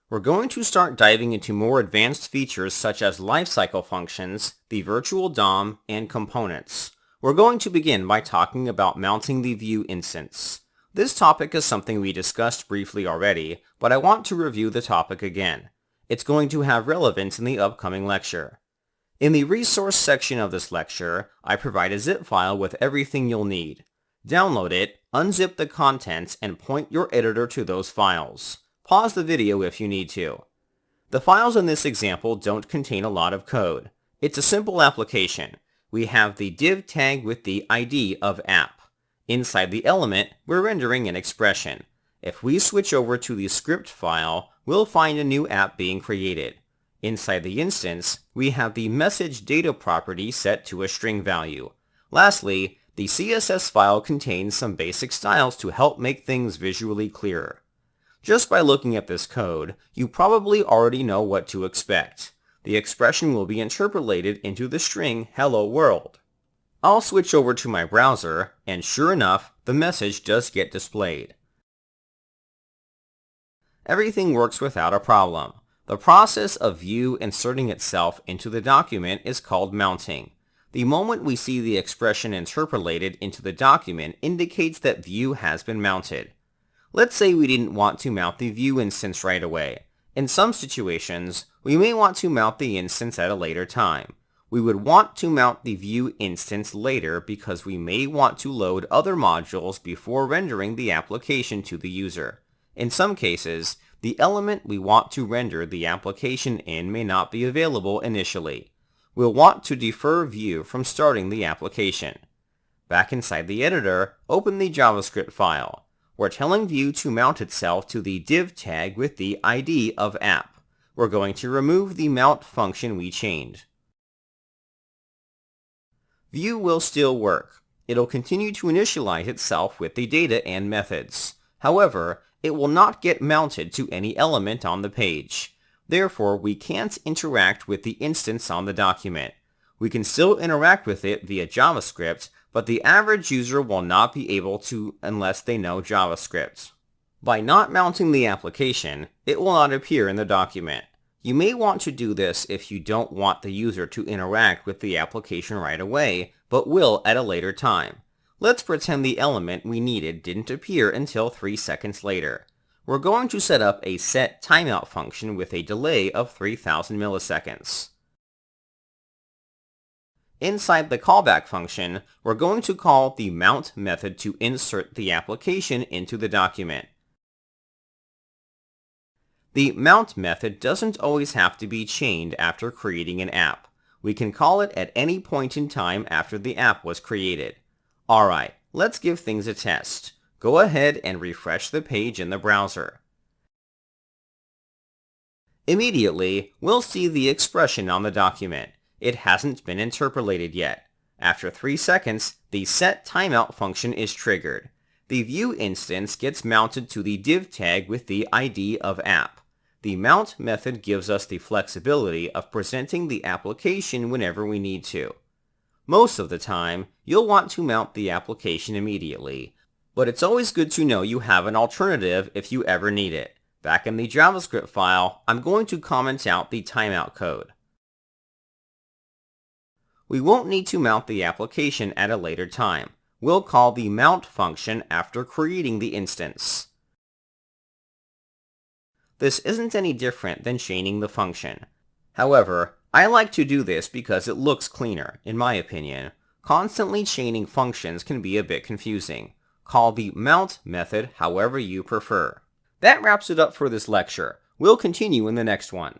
We're going to start diving into more advanced features such as lifecycle functions, the virtual DOM, and components. We're going to begin by talking about mounting the Vue instance. This topic is something we discussed briefly already, but I want to review the topic again. It's going to have relevance in the upcoming lecture. In the resource section of this lecture, I provide a zip file with everything you'll need. Download it, unzip the contents, and point your editor to those files. Pause the video if you need to. The files in this example don't contain a lot of code. It's a simple application. We have the div tag with the ID of app. Inside the element, we're rendering an expression. If we switch over to the script file, we'll find a new app being created. Inside the instance, we have the message data property set to a string value. Lastly, the CSS file contains some basic styles to help make things visually clearer. Just by looking at this code, you probably already know what to expect. The expression will be interpolated into the string hello world. I'll switch over to my browser, and sure enough, the message does get displayed. Everything works without a problem. The process of Vue inserting itself into the document is called mounting. The moment we see the expression interpolated into the document indicates that Vue has been mounted. Let's say we didn't want to mount the Vue instance right away. In some situations, we may want to mount the instance at a later time. We would want to mount the Vue instance later because we may want to load other modules before rendering the application to the user. In some cases, the element we want to render the application in may not be available initially. We'll want to defer Vue from starting the application. Back inside the editor, open the JavaScript file. We're telling Vue to mount itself to the div tag with the ID of app. We're going to remove the mount function we chained. Vue will still work. It'll continue to initialize itself with the data and methods. However, it will not get mounted to any element on the page. Therefore, we can't interact with the instance on the document. We can still interact with it via JavaScript, but the average user will not be able to unless they know JavaScript. By not mounting the application, it will not appear in the document. You may want to do this if you don't want the user to interact with the application right away, but will at a later time. Let's pretend the element we needed didn't appear until 3 seconds later. We're going to set up a set timeout function with a delay of 3000 milliseconds. Inside the callback function, we're going to call the mount method to insert the application into the document. The mount method doesn't always have to be chained after creating an app. We can call it at any point in time after the app was created. Alright, let's give things a test. Go ahead and refresh the page in the browser. Immediately, we'll see the expression on the document. It hasn't been interpolated yet. After 3 seconds, the set timeout function is triggered. The Vue instance gets mounted to the div tag with the ID of app. The mount method gives us the flexibility of presenting the application whenever we need to. Most of the time, you'll want to mount the application immediately, but it's always good to know you have an alternative if you ever need it. Back in the JavaScript file, I'm going to comment out the timeout code. We won't need to mount the application at a later time. We'll call the mount function after creating the instance. This isn't any different than chaining the function. However, I like to do this because it looks cleaner, in my opinion. Constantly chaining functions can be a bit confusing. Call the mount method however you prefer. That wraps it up for this lecture. We'll continue in the next one.